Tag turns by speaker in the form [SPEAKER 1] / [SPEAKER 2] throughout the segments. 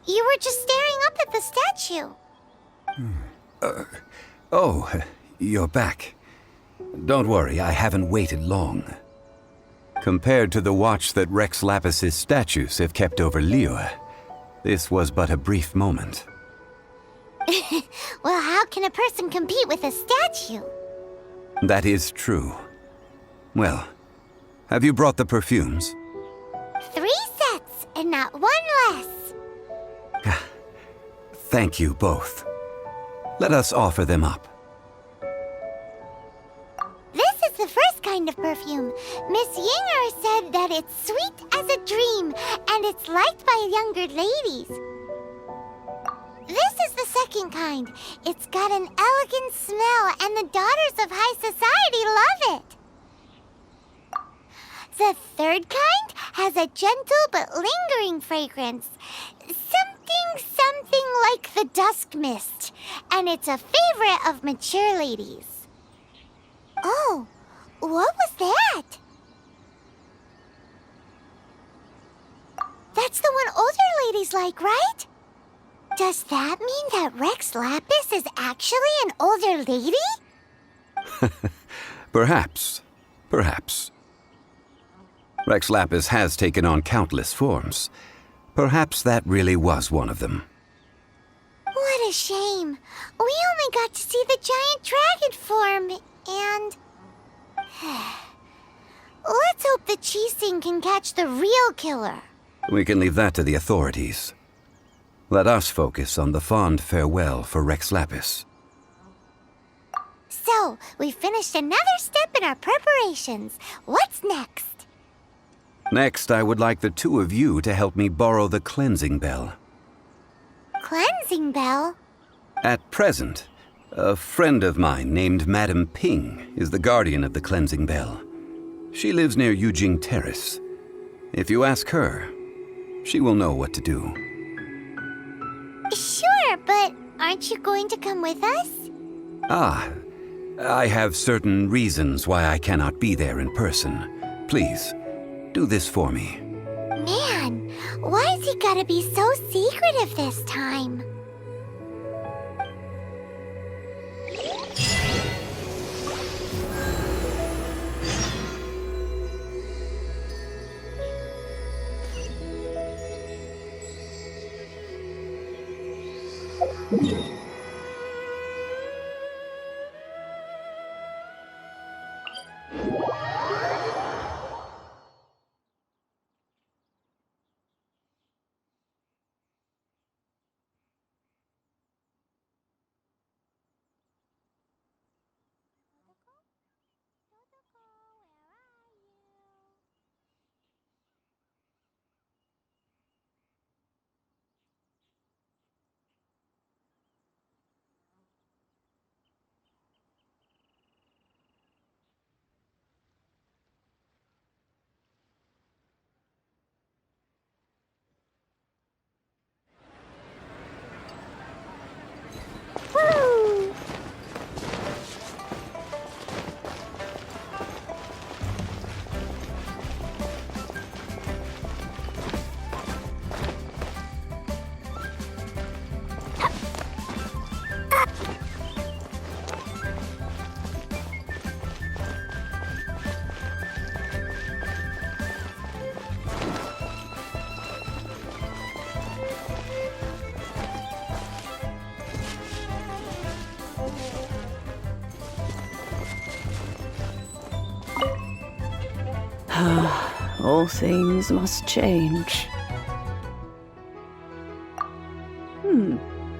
[SPEAKER 1] You were just staring up at the statue.
[SPEAKER 2] Oh, you're back. Don't worry, I haven't waited long. Compared to the watch that Rex Lapis's statues have kept over Liyue, this was but a brief moment.
[SPEAKER 1] Well, how can a person compete with a statue?
[SPEAKER 2] That is true. Well, have you brought the perfumes?
[SPEAKER 1] 3 sets, and not 1 less.
[SPEAKER 2] Thank you both. Let us offer them up.
[SPEAKER 1] This is the first kind of perfume. Miss Yinger said that it's sweet as a dream, and it's liked by younger ladies. This is the second kind. It's got an elegant smell, and the daughters of high society love it. The third kind has a gentle but lingering fragrance. Something like the dusk mist, and it's a favorite of mature ladies. Oh, what was that? That's the one older ladies like, right? Does that mean that Rex Lapis is actually an older lady?
[SPEAKER 2] Perhaps. Rex Lapis has taken on countless forms. Perhaps that really was one of them.
[SPEAKER 1] What a shame. We only got to see the giant dragon form, and... Let's hope that Qixing can catch the real killer.
[SPEAKER 2] We can leave that to the authorities. Let us focus on the fond farewell for Rex Lapis.
[SPEAKER 1] So, we finished another step in our preparations. What's next?
[SPEAKER 2] Next, I would like the 2 of you to help me borrow the cleansing bell.
[SPEAKER 1] Cleansing bell?
[SPEAKER 2] At present, a friend of mine named Madame Ping is the guardian of the cleansing bell. She lives near Yujing Terrace. If you ask her, she will know what to do.
[SPEAKER 1] Sure, but aren't you going to come with us?
[SPEAKER 2] I have certain reasons why I cannot be there in person. Please, do this for me.
[SPEAKER 1] Man, why has he gotta be so secretive this time? Woo!
[SPEAKER 3] All things must change.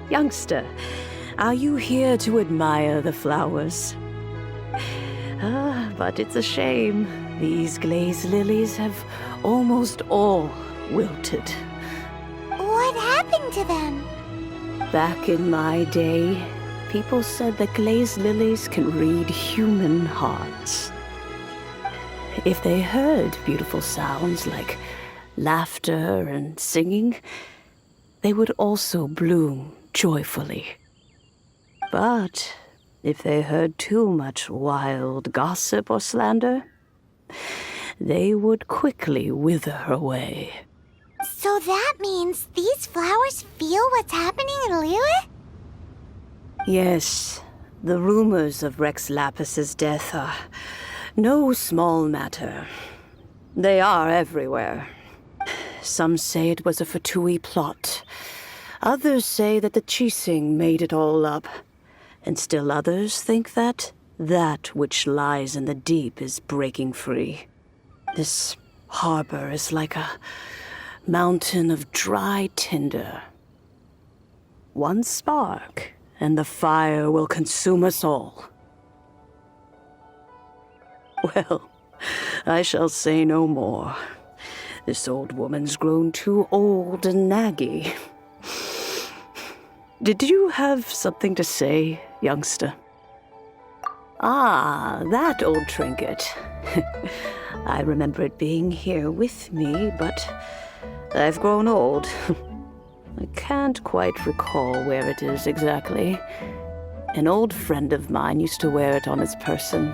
[SPEAKER 3] Youngster, are you here to admire the flowers? But it's a shame. These glazed lilies have almost all wilted.
[SPEAKER 1] What happened to them?
[SPEAKER 3] Back in my day, people said that glazed lilies can read human hearts. If they heard beautiful sounds like laughter and singing, they would also bloom joyfully. But if they heard too much wild gossip or slander, they would quickly wither away.
[SPEAKER 1] So that means these flowers feel what's happening in Liyue?
[SPEAKER 3] Yes, the rumors of Rex Lapis's death are no small matter. They are everywhere. Some say it was a Fatui plot. Others say that the Chising made it all up. And still others think that which lies in the deep is breaking free. This harbor is like a mountain of dry tinder. One spark, and the fire will consume us all. Well, I shall say no more. This old woman's grown too old and naggy. Did you have something to say, youngster? Ah, that old trinket. I remember it being here with me, but I've grown old. I can't quite recall where it is exactly. An old friend of mine used to wear it on his person.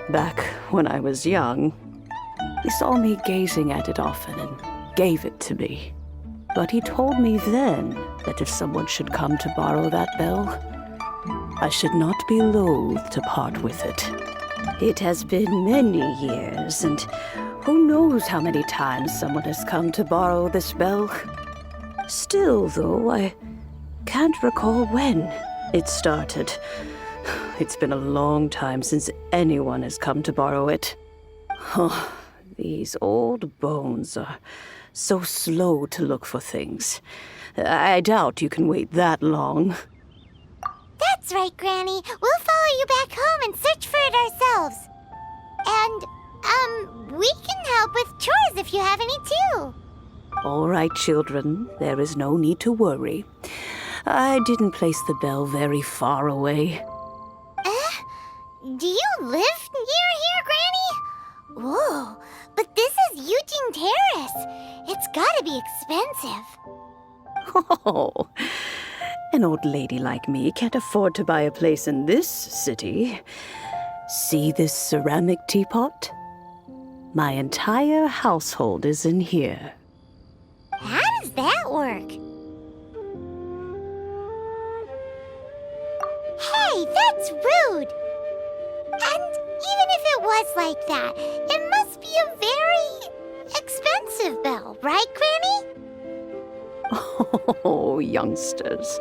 [SPEAKER 3] Back when I was young, he saw me gazing at it often and gave it to me. But he told me then that if someone should come to borrow that bell, I should not be loath to part with it. It has been many years, and who knows how many times someone has come to borrow this bell. Still, though, I can't recall when it started. It's been a long time since anyone has come to borrow it. Oh, these old bones are so slow to look for things. I doubt you can wait that long.
[SPEAKER 1] That's right, Granny. We'll follow you back home and search for it ourselves. And, we can help with chores if you have any too.
[SPEAKER 3] All right, children. There is no need to worry. I didn't place the bell very far away.
[SPEAKER 1] Do you live near here, Granny? Whoa, but this is Eugene Terrace. It's gotta be expensive.
[SPEAKER 3] Oh, an old lady like me can't afford to buy a place in this city. See this ceramic teapot? My entire household is in here.
[SPEAKER 1] How does that work? Hey, that's rude! And even if it was like that, it must be a very expensive bell, right, Granny?
[SPEAKER 3] Oh, youngsters.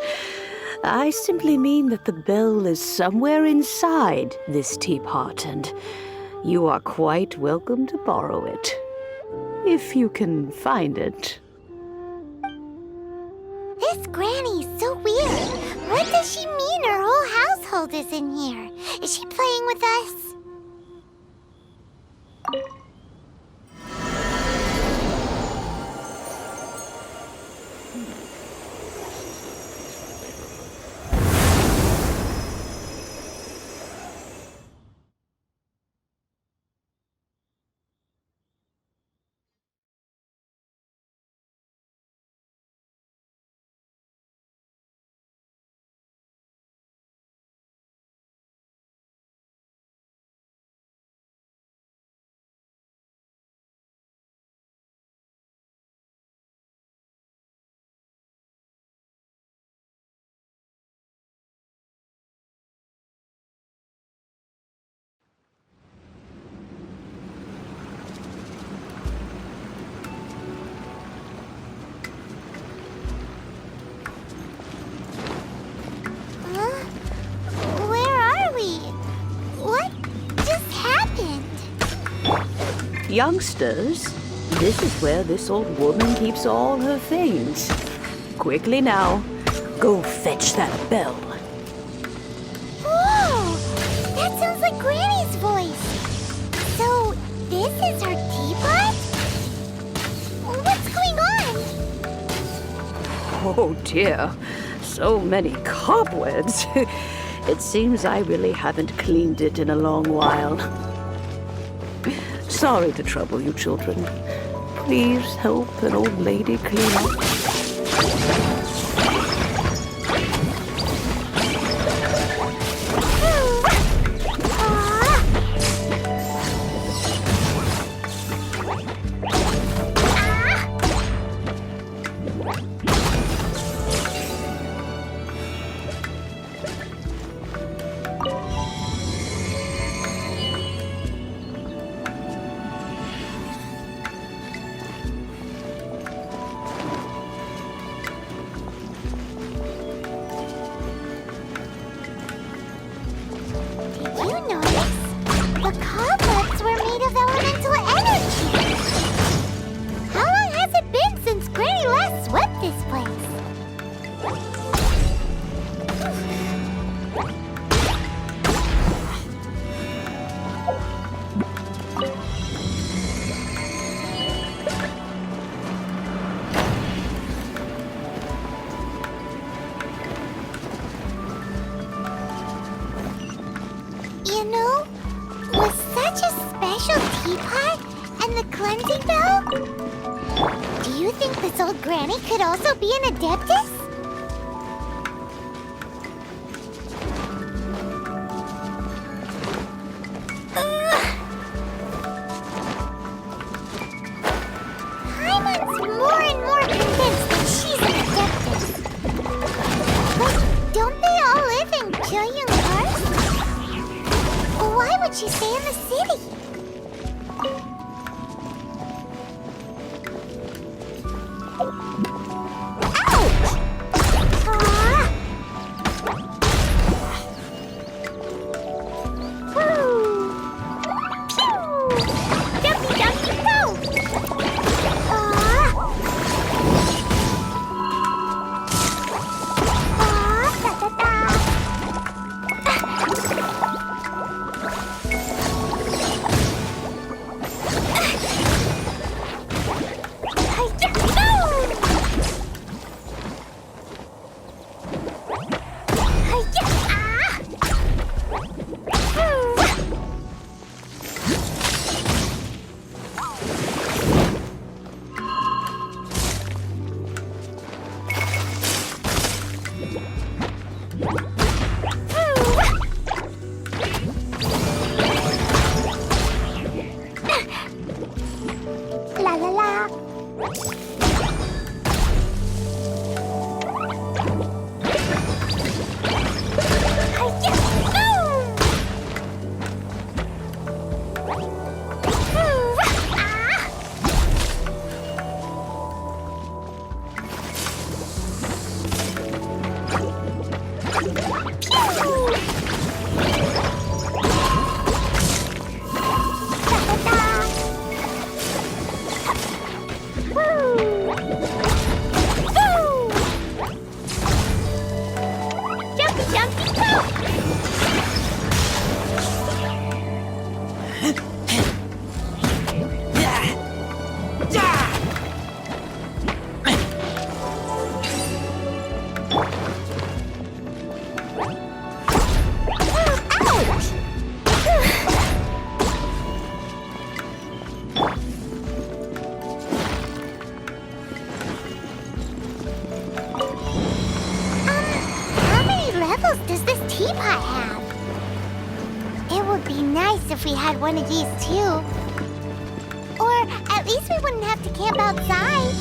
[SPEAKER 3] I simply mean that the bell is somewhere inside this teapot, and you are quite welcome to borrow it, if you can find it.
[SPEAKER 1] This Granny's so weird. What does she mean her whole household is in here? Is she playing with us? Where are we? What just happened?
[SPEAKER 3] Youngsters, this is where this old woman keeps all her things. Quickly now, go fetch that bell.
[SPEAKER 1] Whoa! That sounds like Granny's voice. So, this is her teapot? What's going on?
[SPEAKER 3] Oh dear, so many cobwebs. It seems I really haven't cleaned it in a long while. Sorry to trouble you, children. Please help an old lady clean up.
[SPEAKER 1] you think this old granny could also be an Adeptus? Paimon's more and more convinced that she's an Adeptus. But don't they all live in Kyuyung Karst? Why would she stay in the city? La la la. Does this teapot have? It would be nice if we had one of these too. Or at least we wouldn't have to camp outside.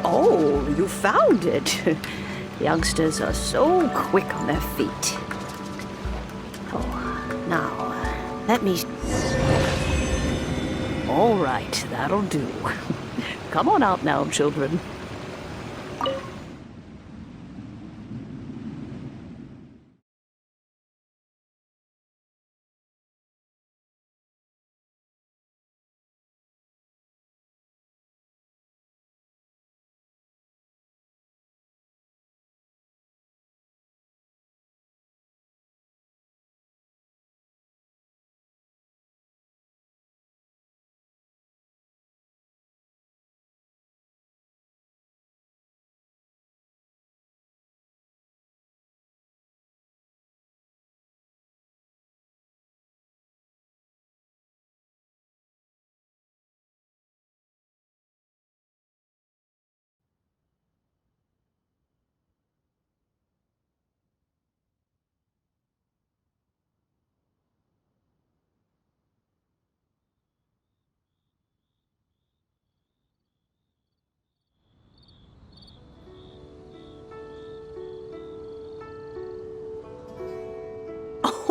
[SPEAKER 3] Oh, you found it. Youngsters are so quick on their feet. Oh, now, let me... All right, that'll do. Come on out now, children.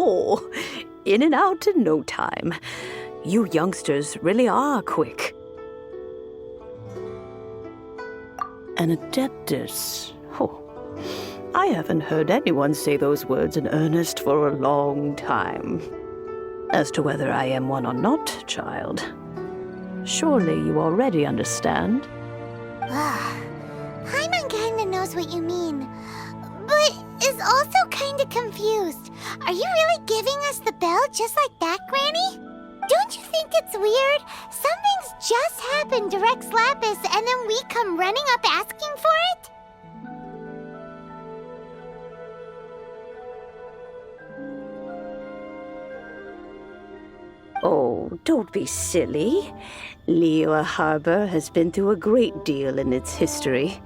[SPEAKER 3] Oh, in and out in no time. You youngsters really are quick. An Adeptus. Oh, I haven't heard anyone say those words in earnest for a long time. As to whether I am one or not, child, surely you already understand.
[SPEAKER 1] Paimon kinda knows what you mean, but is also kinda confused. Are you really giving us the bell just like that, Granny? Don't you think it's weird? something's just happened to Rex Lapis and then we come running up asking for it?
[SPEAKER 3] Oh, don't be silly. Liyue Harbor has been through a great deal in its history.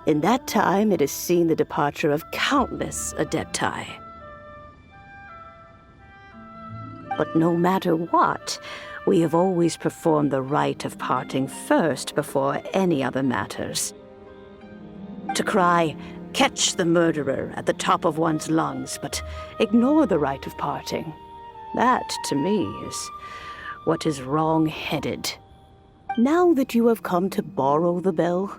[SPEAKER 3] In that time, it has seen the departure of countless Adepti. But no matter what, we have always performed the rite of parting first before any other matters. To cry, "Catch the murderer," at the top of one's lungs, but ignore the rite of parting. That, to me, is what is wrong-headed. Now that you have come to borrow the bell,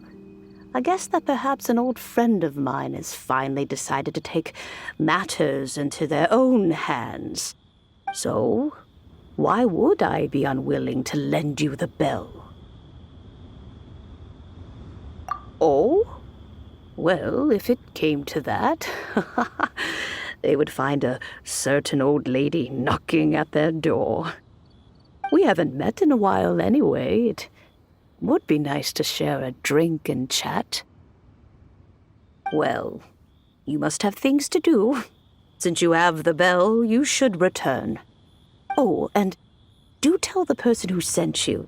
[SPEAKER 3] I guess that perhaps an old friend of mine has finally decided to take matters into their own hands. So, why would I be unwilling to lend you the bell? Oh? Well, if it came to that, they would find a certain old lady knocking at their door. We haven't met in a while anyway. It would be nice to share a drink and chat. Well, you must have things to do. Since you have the bell, you should return. Oh, and do tell the person who sent you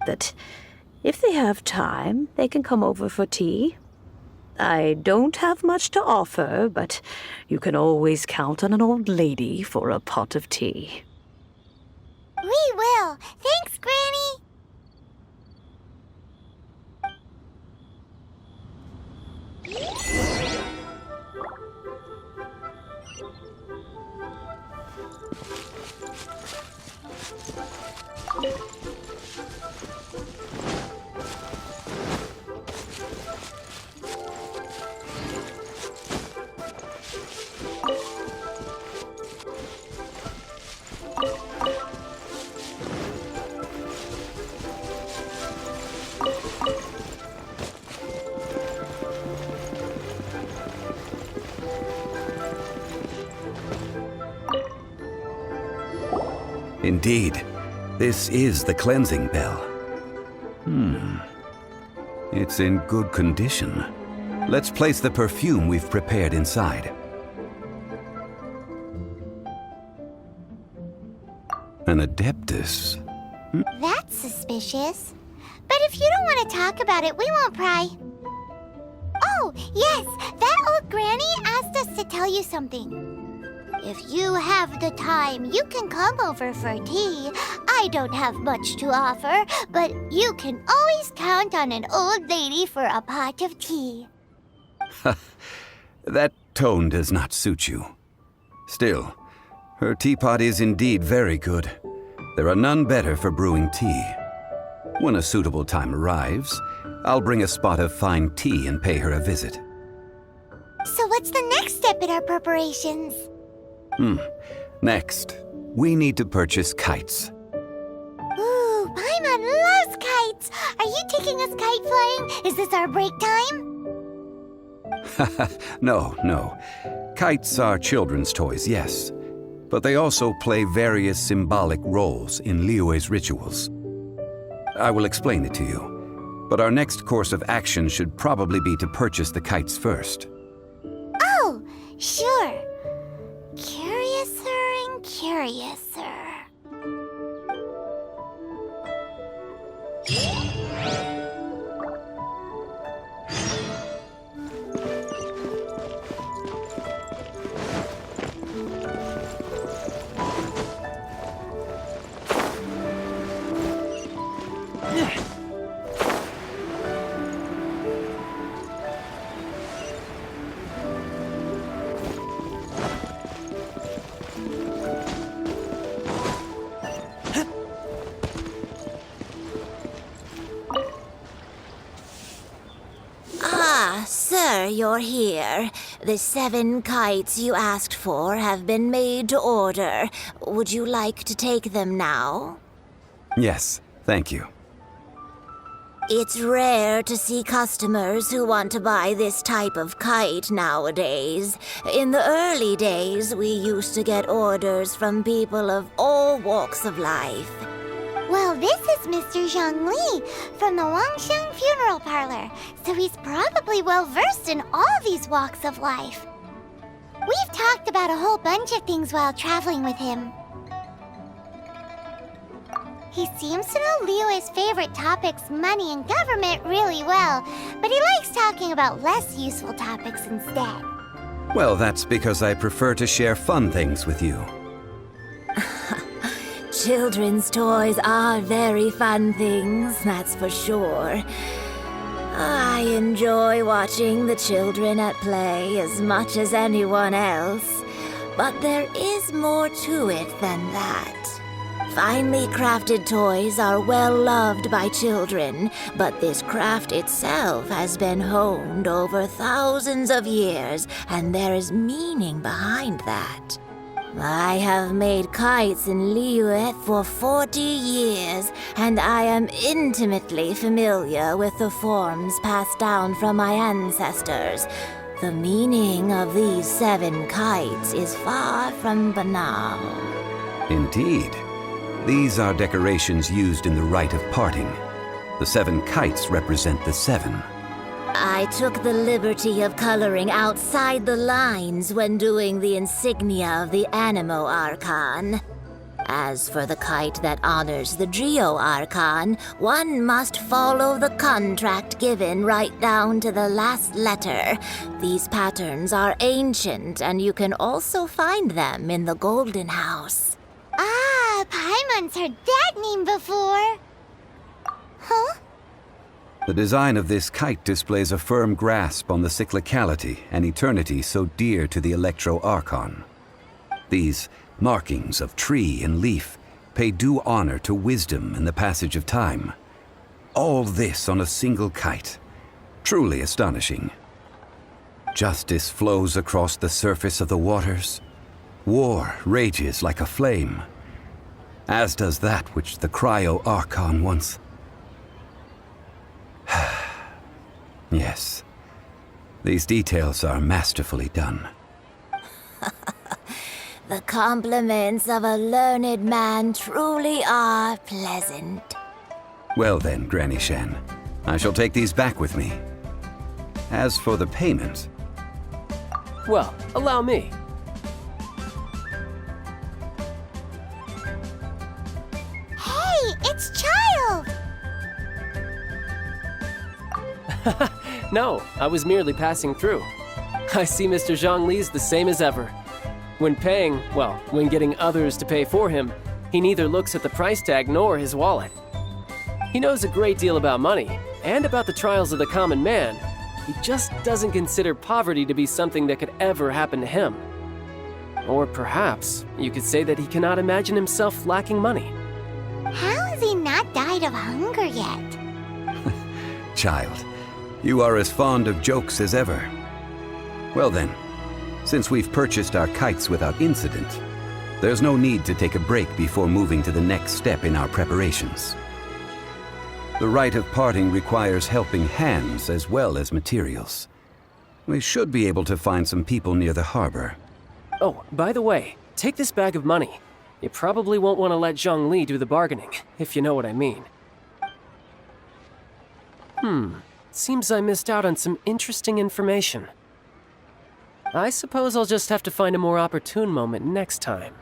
[SPEAKER 3] that if they have time, they can come over for tea. I don't have much to offer, but you can always count on an old lady for a pot of tea.
[SPEAKER 1] We will. Thanks, Granny.
[SPEAKER 2] Indeed, this is the cleansing bell. It's in good condition. Let's place the perfume we've prepared inside. An Adeptus.
[SPEAKER 1] That's suspicious. But if you don't want to talk about it, we won't pry. Oh, yes, that old granny asked us to tell you something. If you have the time, you can come over for tea. I don't have much to offer, but you can always count on an old lady for a pot of tea.
[SPEAKER 2] That tone does not suit you. Still, her teapot is indeed very good. There are none better for brewing tea. When a suitable time arrives, I'll bring a spot of fine tea and pay her a visit.
[SPEAKER 1] So what's the next step in our preparations?
[SPEAKER 2] Next, we need to purchase kites.
[SPEAKER 1] Ooh, Paimon loves kites! Are you taking us kite flying? Is this our break time?
[SPEAKER 2] No. Kites are children's toys, yes. But they also play various symbolic roles in Liyue's rituals. I will explain it to you. But our next course of action should probably be to purchase the kites first.
[SPEAKER 1] Oh, sure. Curiouser and curiouser. Sir, you're here. The 7 kites you asked for have been made to order. Would you like to take them now?
[SPEAKER 2] Yes, thank you.
[SPEAKER 1] It's rare to see customers who want to buy this type of kite nowadays. In the early days, we used to get orders from people of all walks of life. Well, this is Mr. Zhongli from the Wangsheng Funeral Parlor, so he's probably well-versed in all these walks of life. We've talked about a whole bunch of things while traveling with him. He seems to know Liyue's favorite topics, money and government, really well, but he likes talking about less useful topics instead.
[SPEAKER 2] Well, that's because I prefer to share fun things with you.
[SPEAKER 4] Children's toys are very fun things, that's for sure. I enjoy watching the children at play as much as anyone else, but there is more to it than that. Finely crafted toys are well loved by children, but this craft itself has been honed over thousands of years, and there is meaning behind that. I have made kites in Liyue for 40 years, and I am intimately familiar with the forms passed down from my ancestors. The meaning of these 7 kites is far from banal.
[SPEAKER 2] Indeed. These are decorations used in the rite of parting. The 7 kites represent the 7.
[SPEAKER 4] I took the liberty of coloring outside the lines when doing the insignia of the Animo Archon. As for the kite that honors the Geo Archon, one must follow the contract given right down to the last letter. These patterns are ancient, and you can also find them in the Golden House.
[SPEAKER 1] Ah, Paimon's heard that name before. Huh?
[SPEAKER 2] The design of this kite displays a firm grasp on the cyclicality and eternity so dear to the Electro Archon. These markings of tree and leaf pay due honor to wisdom and the passage of time. All this on a single kite. Truly astonishing. Justice flows across the surface of the waters. War rages like a flame, as does that which the Cryo Archon once... Yes, these details are masterfully done.
[SPEAKER 4] The compliments of a learned man truly are pleasant.
[SPEAKER 2] Well then, Granny Shan, I shall take these back with me. As for the payment...
[SPEAKER 5] Well, allow me.
[SPEAKER 1] Hey, it's Child!
[SPEAKER 5] No, I was merely passing through. I see Mr. Zhongli's the same as ever. When paying, well, when getting others to pay for him, he neither looks at the price tag nor his wallet. He knows a great deal about money, and about the trials of the common man. He just doesn't consider poverty to be something that could ever happen to him. Or perhaps you could say that he cannot imagine himself lacking money.
[SPEAKER 1] How has he not died of hunger yet?
[SPEAKER 2] Child, you are as fond of jokes as ever. Well then, since we've purchased our kites without incident, there's no need to take a break before moving to the next step in our preparations. The rite of parting requires helping hands as well as materials. We should be able to find some people near the harbor.
[SPEAKER 5] Oh, by the way, take this bag of money. You probably won't want to let Zhongli do the bargaining, if you know what I mean. Seems I missed out on some interesting information. I suppose I'll just have to find a more opportune moment next time.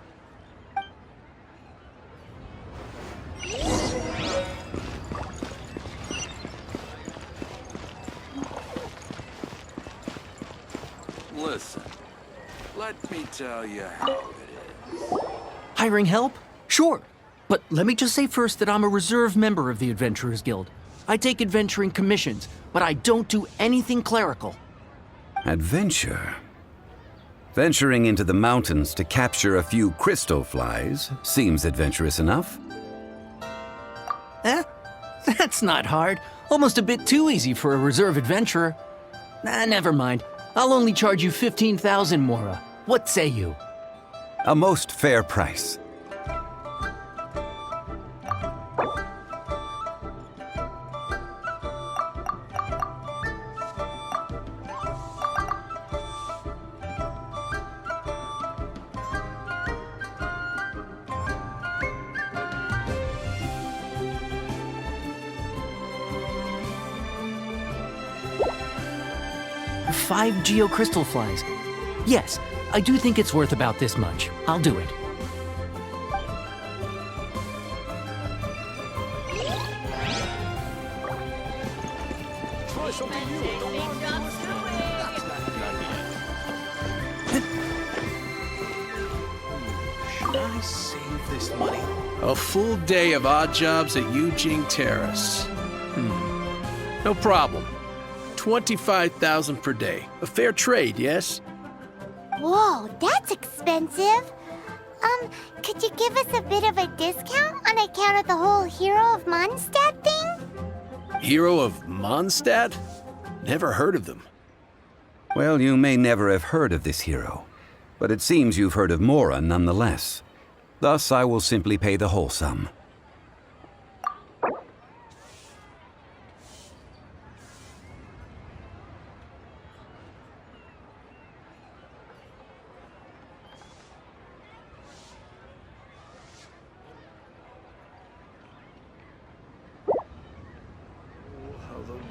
[SPEAKER 6] Listen, let me tell you how it is.
[SPEAKER 7] Hiring help? Sure. But let me just say first that I'm a reserve member of the Adventurers Guild. I take adventuring commissions, but I don't do anything clerical.
[SPEAKER 2] Adventure? Venturing into the mountains to capture a few crystal flies seems adventurous enough.
[SPEAKER 7] That's not hard. Almost a bit too easy for a reserve adventurer. Never mind. I'll only charge you 15,000 Mora. What say you?
[SPEAKER 2] A most fair price.
[SPEAKER 7] 5 geocrystal flies. Yes, I do think it's worth about this much. I'll do it.
[SPEAKER 8] Should I save this money? A full day of odd jobs at Eugene Terrace. No problem. 25,000 per day. A fair trade, yes?
[SPEAKER 1] Whoa, that's expensive. Could you give us a bit of a discount on account of the whole Hero of Mondstadt thing?
[SPEAKER 8] Hero of Mondstadt? Never heard of them.
[SPEAKER 2] Well, you may never have heard of this hero, but it seems you've heard of Mora nonetheless. Thus, I will simply pay the whole sum.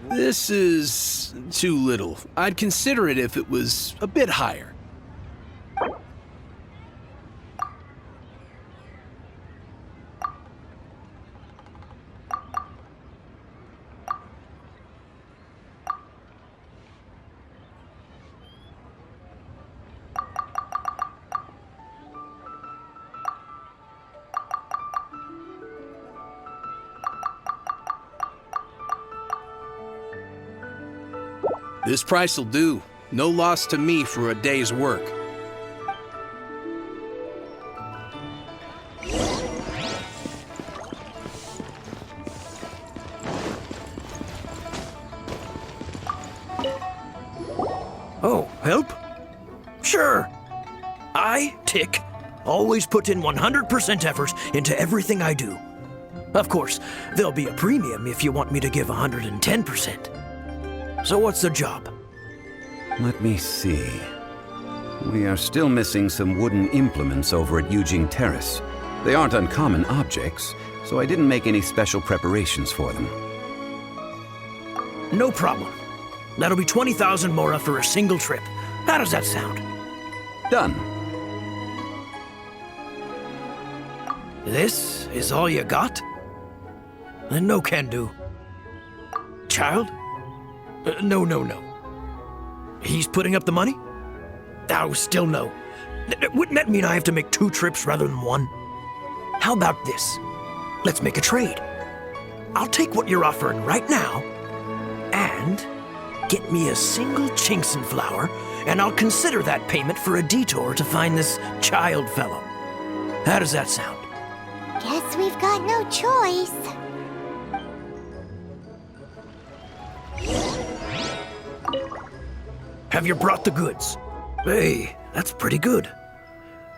[SPEAKER 8] This is too little. I'd consider it if it was a bit higher. This price'll do. No loss to me for a day's work.
[SPEAKER 9] Oh, help? Sure. I, Tick, always put in 100% effort into everything I do. Of course, there'll be a premium if you want me to give 110%. So what's the job?
[SPEAKER 2] Let me see. We are still missing some wooden implements over at Eugene Terrace. They aren't uncommon objects, so I didn't make any special preparations for them.
[SPEAKER 9] No problem. That'll be 20,000 mora for a single trip. How does that sound?
[SPEAKER 2] Done.
[SPEAKER 9] This is all you got? Then no can do. Child? No. He's putting up the money? Oh, still no. Wouldn't that mean I have to make 2 trips rather than 1? How about this? Let's make a trade. I'll take what you're offering right now and get me a single Chinxin flower, and I'll consider that payment for a detour to find this child fellow. How does that sound?
[SPEAKER 1] Guess we've got no choice.
[SPEAKER 9] Have you brought the goods? Hey, that's pretty good.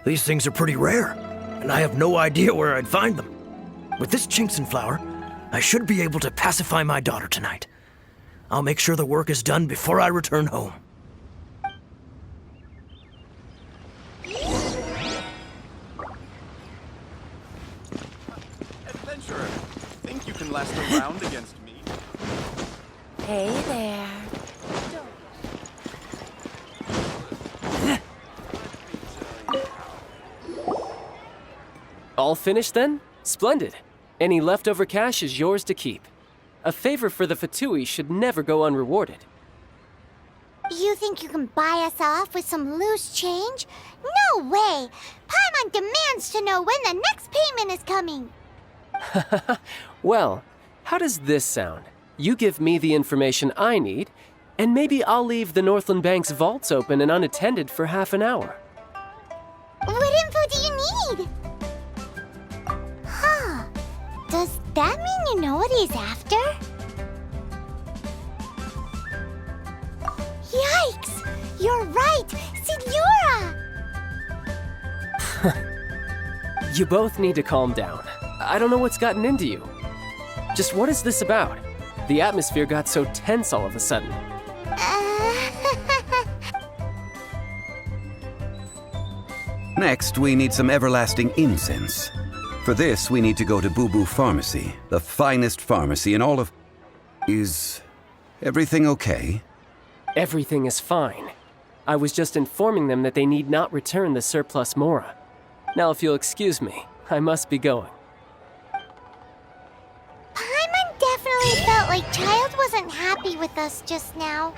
[SPEAKER 9] These things are pretty rare, and I have no idea where I'd find them. With this Chinxin flower, I should be able to pacify my daughter tonight. I'll make sure the work is done before I return home.
[SPEAKER 10] Adventurer, think you can last a round against me?
[SPEAKER 4] Hey there.
[SPEAKER 5] All finished then? Splendid. Any leftover cash is yours to keep. A favor for the Fatui should never go unrewarded.
[SPEAKER 1] You think you can buy us off with some loose change? No way! Paimon demands to know when the next payment is coming!
[SPEAKER 5] Well, how does this sound? You give me the information I need, and maybe I'll leave the Northland Bank's vaults open and unattended for half an hour.
[SPEAKER 1] What info do you need? Huh. Does that mean you know what he's after? Yikes! You're right! Signora!
[SPEAKER 5] You both need to calm down. I don't know what's gotten into you. Just what is this about? The atmosphere got so tense all of a sudden.
[SPEAKER 2] Next, we need some everlasting incense. For this, we need to go to Boo Boo Pharmacy, the finest pharmacy in all of... Is everything okay?
[SPEAKER 5] Everything is fine. I was just informing them that they need not return the surplus Mora. Now, if you'll excuse me, I must be going.
[SPEAKER 1] Paimon definitely felt like Child wasn't happy with us just now.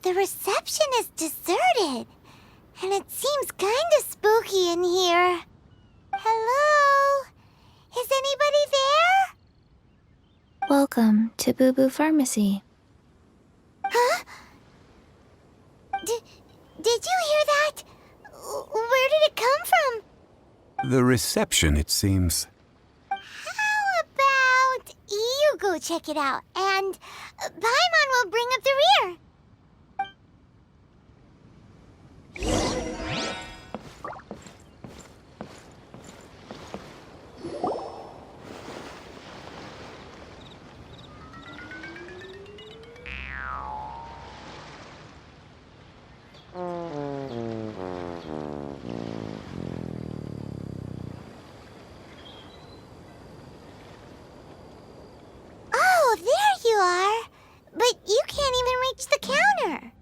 [SPEAKER 1] The reception is deserted, and it seems kinda spooky in here. Hello? Is anybody there?
[SPEAKER 11] Welcome to Boo Boo Pharmacy.
[SPEAKER 1] Huh? Did you hear that? Where did it come from?
[SPEAKER 2] The reception, it seems.
[SPEAKER 1] How about you go check it out, and Paimon will bring up the rear. Oh, there you are. But you can't even reach the counter.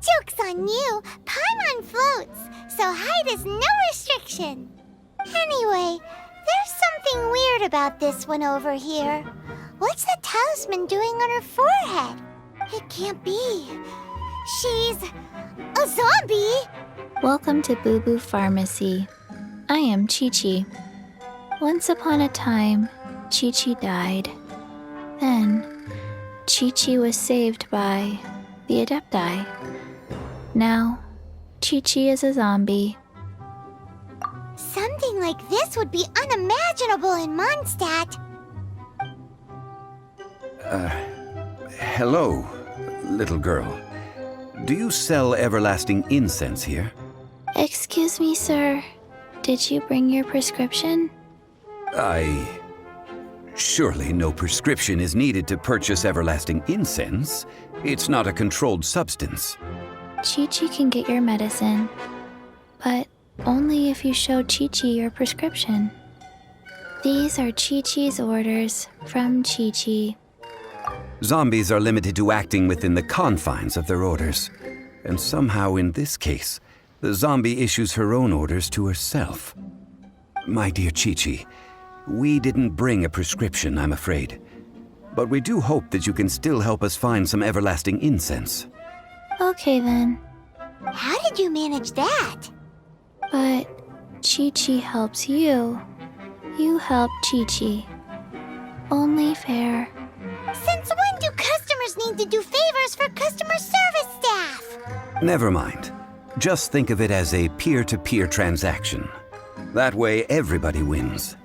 [SPEAKER 1] Joke's on you. Paimon floats, so height is no restriction. Anyway, there's something weird about this one over here. What's the talisman doing on her forehead? It can't be. She's a zombie!
[SPEAKER 11] Welcome to Boo Boo Pharmacy. I am Chi-Chi. Once upon a time, Chi-Chi died. Then, Chi-Chi was saved by the Adepti. Now, Chi-Chi is a zombie.
[SPEAKER 1] Something like this would be unimaginable in Mondstadt.
[SPEAKER 2] Hello, little girl. Do you sell everlasting incense here?
[SPEAKER 11] Excuse me, sir. Did you bring your prescription?
[SPEAKER 2] Surely no prescription is needed to purchase everlasting incense. It's not a controlled substance.
[SPEAKER 11] Chi-Chi can get your medicine, but only if you show Chi-Chi your prescription. These are Chi-Chi's orders from Chi-Chi.
[SPEAKER 2] Zombies are limited to acting within the confines of their orders. And somehow in this case, the zombie issues her own orders to herself. My dear Chi-Chi, we didn't bring a prescription, I'm afraid. But we do hope that you can still help us find some everlasting incense.
[SPEAKER 11] Okay then,
[SPEAKER 1] How did you manage that?
[SPEAKER 11] but Chi-Chi helps you. You help Chi-Chi. Only fair.
[SPEAKER 1] Since when do customers need to do favors for customer service staff?
[SPEAKER 2] Never mind. Just think of it as a peer-to-peer transaction. That way everybody wins.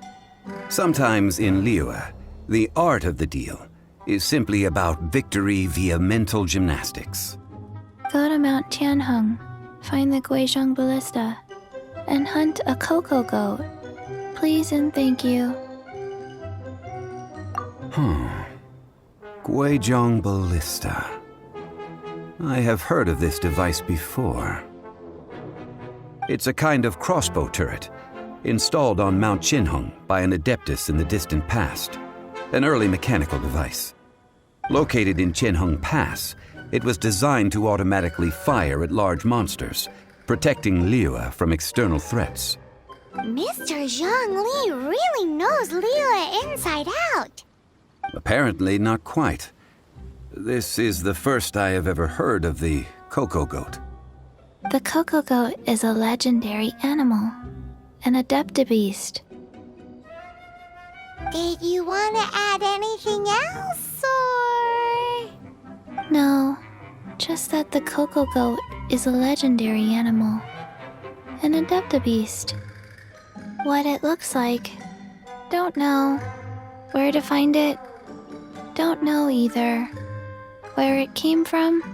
[SPEAKER 2] Sometimes in Liyue, the art of the deal is simply about victory via mental gymnastics.
[SPEAKER 11] Go to Mount Tianheng, find the Guizhong Ballista, and hunt a cocoa goat. Please and thank you.
[SPEAKER 2] Guizhong Ballista. I have heard of this device before. It's a kind of crossbow turret, installed on Mount Qinheng by an adeptus in the distant past, an early mechanical device. Located in Qinheng Pass, it was designed to automatically fire at large monsters, protecting Liyue from external threats.
[SPEAKER 1] Mr. Zhang Li really knows Liyue inside out.
[SPEAKER 2] Apparently not quite. This is the first I have ever heard of the Coco Goat.
[SPEAKER 11] The Coco Goat is a legendary animal, an adeptabeast.
[SPEAKER 1] Did you want to add anything else, or...?
[SPEAKER 11] No, just that the Coco Goat is a legendary animal, an adeptabeast. What it looks like, don't know. Where to find it, don't know either. Where it came from,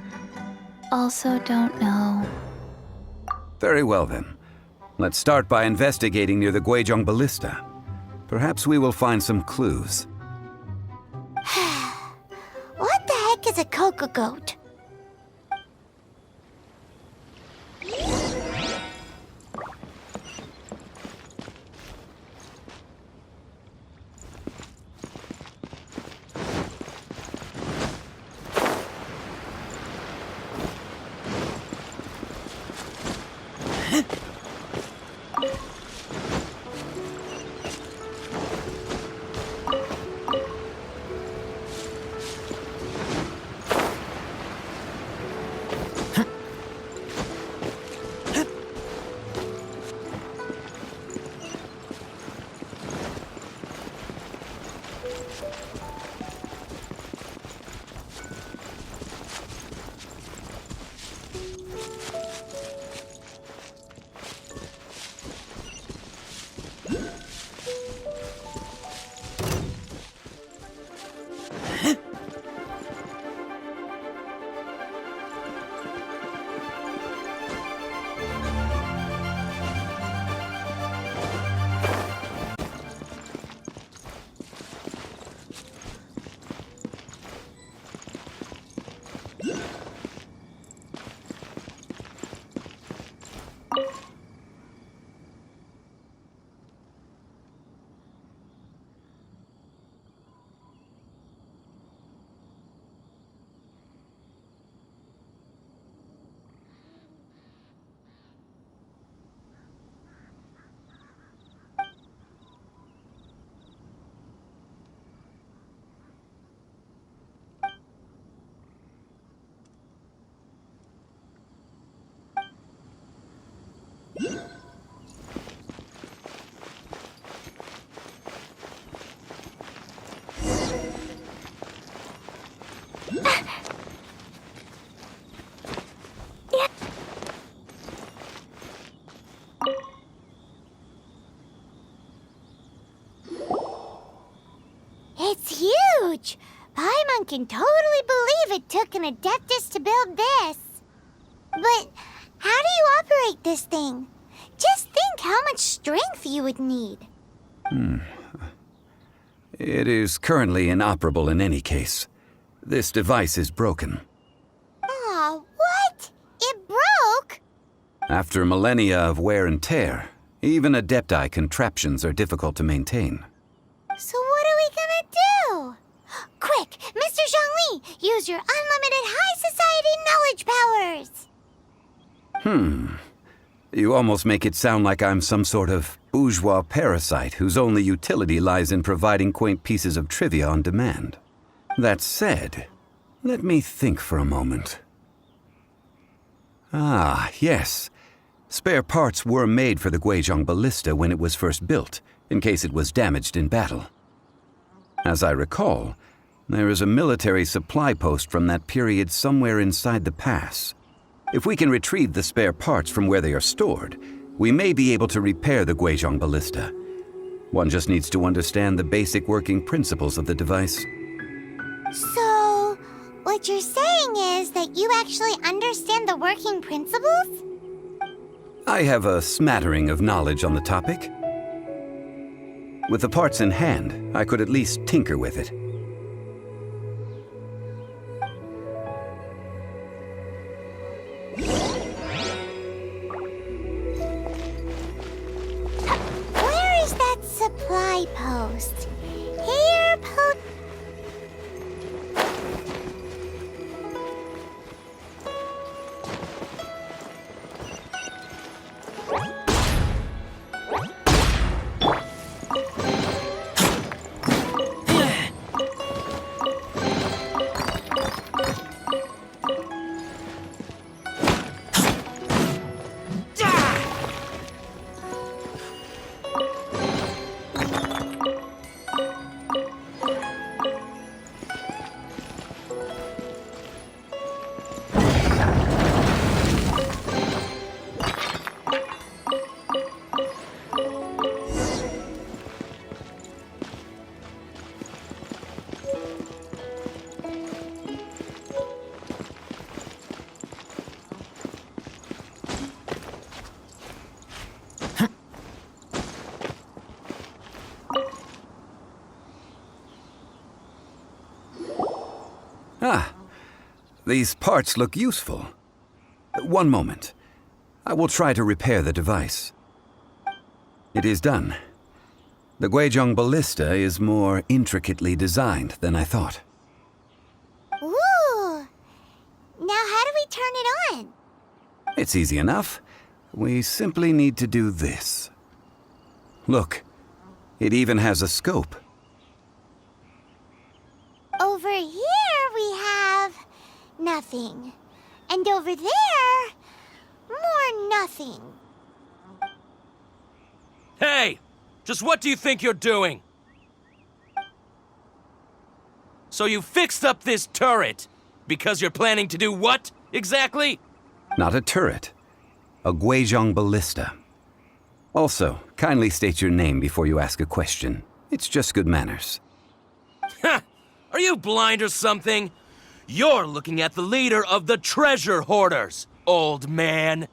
[SPEAKER 11] also don't know.
[SPEAKER 2] Very well then. Let's start by investigating near the Guizhong Ballista. Perhaps we will find some clues.
[SPEAKER 1] What the heck is a Coco Goat? It's huge! Paimon can totally believe it took an Adeptus to build this. But how do you operate this thing? Just think how much strength you would need.
[SPEAKER 2] It is currently inoperable in any case. This device is broken.
[SPEAKER 1] Aw, what? It broke?
[SPEAKER 2] After millennia of wear and tear, even Adepti contraptions are difficult to maintain.
[SPEAKER 1] So what are we gonna do? Quick, Mr. Zhongli, use your unlimited high society knowledge powers!
[SPEAKER 2] You almost make it sound like I'm some sort of bourgeois parasite whose only utility lies in providing quaint pieces of trivia on demand. That said, let me think for a moment. Ah, yes. Spare parts were made for the Guizhong Ballista when it was first built, in case it was damaged in battle. As I recall, there is a military supply post from that period somewhere inside the pass. If we can retrieve the spare parts from where they are stored, we may be able to repair the Guizhong Ballista. One just needs to understand the basic working principles of the device.
[SPEAKER 1] So, what you're saying is that you actually understand the working principles?
[SPEAKER 2] I have a smattering of knowledge on the topic. With the parts in hand, I could at least tinker with it.
[SPEAKER 1] Where is that supply post? Here,
[SPEAKER 2] These parts look useful. One moment. I will try to repair the device. It is done. The Guizhong ballista is more intricately designed than I thought.
[SPEAKER 1] Ooh! Now how do we turn it on?
[SPEAKER 2] It's easy enough. We simply need to do this. Look, it even has a scope.
[SPEAKER 1] Over here we have nothing. And over there, more nothing.
[SPEAKER 12] Hey! Just what do you think you're doing? So you fixed up this turret because you're planning to do what, exactly?
[SPEAKER 2] Not a turret. A Guizhong ballista. Also, kindly state your name before you ask a question. It's just good manners.
[SPEAKER 12] Ha! Are you blind or something? You're looking at the leader of the treasure hoarders, old man.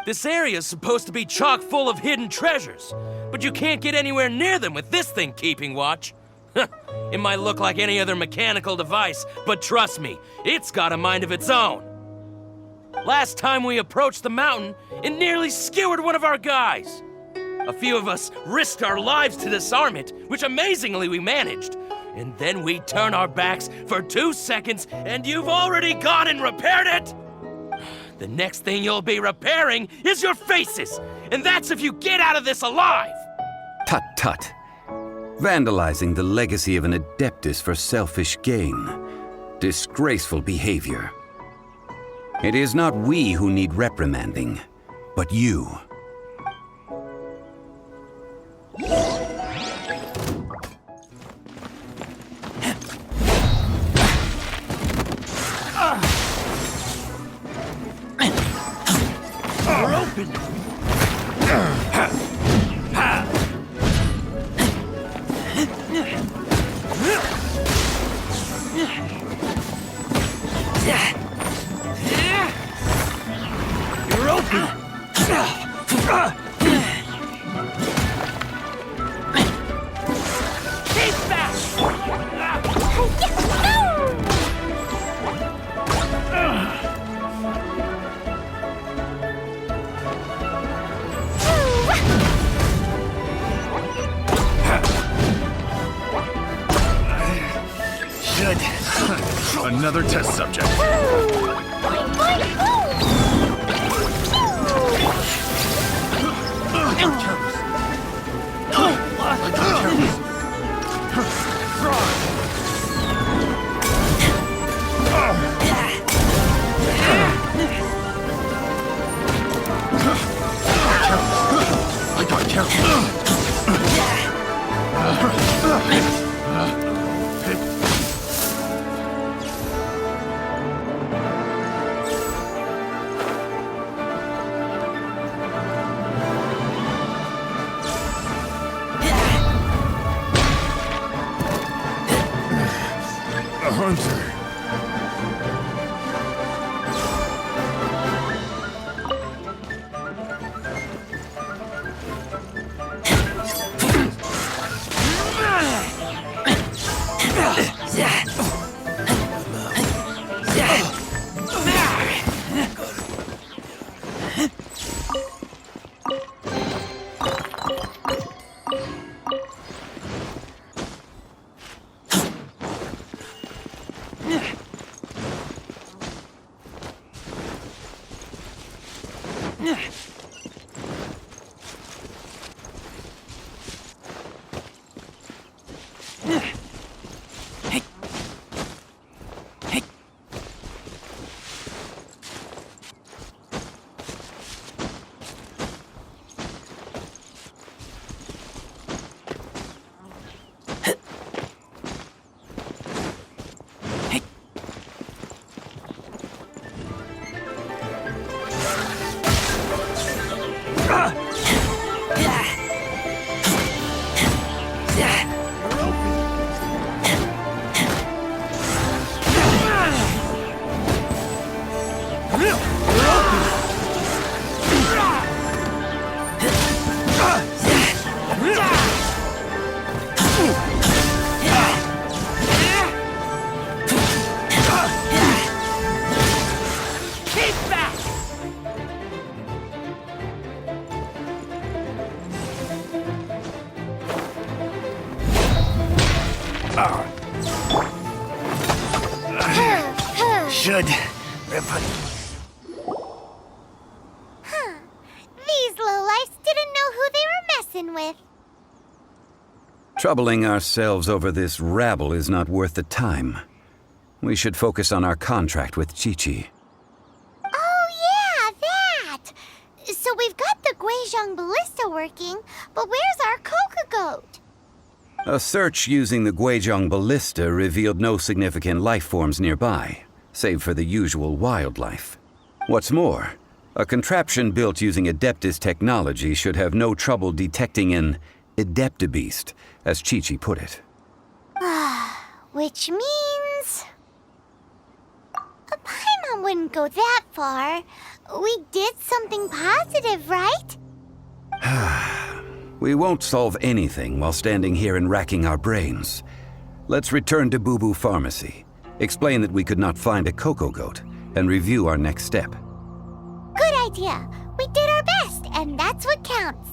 [SPEAKER 12] This area's supposed to be chock full of hidden treasures, but you can't get anywhere near them with this thing keeping watch. It might look like any other mechanical device, but trust me, it's got a mind of its own. Last time we approached the mountain, it nearly skewered one of our guys. A few of us risked our lives to disarm it, which amazingly we managed. And then we turn our backs for 2 seconds, and you've already gone and repaired it! The next thing you'll be repairing is your faces, and that's if you get out of this alive!
[SPEAKER 2] Tut tut. Vandalizing the legacy of an adeptus for selfish gain. Disgraceful behavior. It is not we who need reprimanding, but you.
[SPEAKER 9] We're open! You're open!
[SPEAKER 12] Keep back!
[SPEAKER 10] Good. Another test subject. I got counts. A hunter.
[SPEAKER 12] Eat that!
[SPEAKER 9] Should.
[SPEAKER 1] These lowlifes didn't know who they were messing with.
[SPEAKER 2] Troubling ourselves over this rabble is not worth the time. We should focus on our contract with Chi-Chi.
[SPEAKER 1] Oh yeah, that! So we've got the Guizhong ballista working, but where's our Coca goat?
[SPEAKER 2] A search using the Guizhong ballista revealed no significant life forms nearby, save for the usual wildlife. What's more, a contraption built using Adeptus technology should have no trouble detecting an Adeptabeast, as Chi-Chi put it.
[SPEAKER 1] Which means... Paimon wouldn't go that far. We did something positive, right?
[SPEAKER 2] We won't solve anything while standing here and racking our brains. Let's return to Boo Boo Pharmacy, explain that we could not find a Coco Goat, and review our next step.
[SPEAKER 1] Good idea. We did our best, and that's what counts.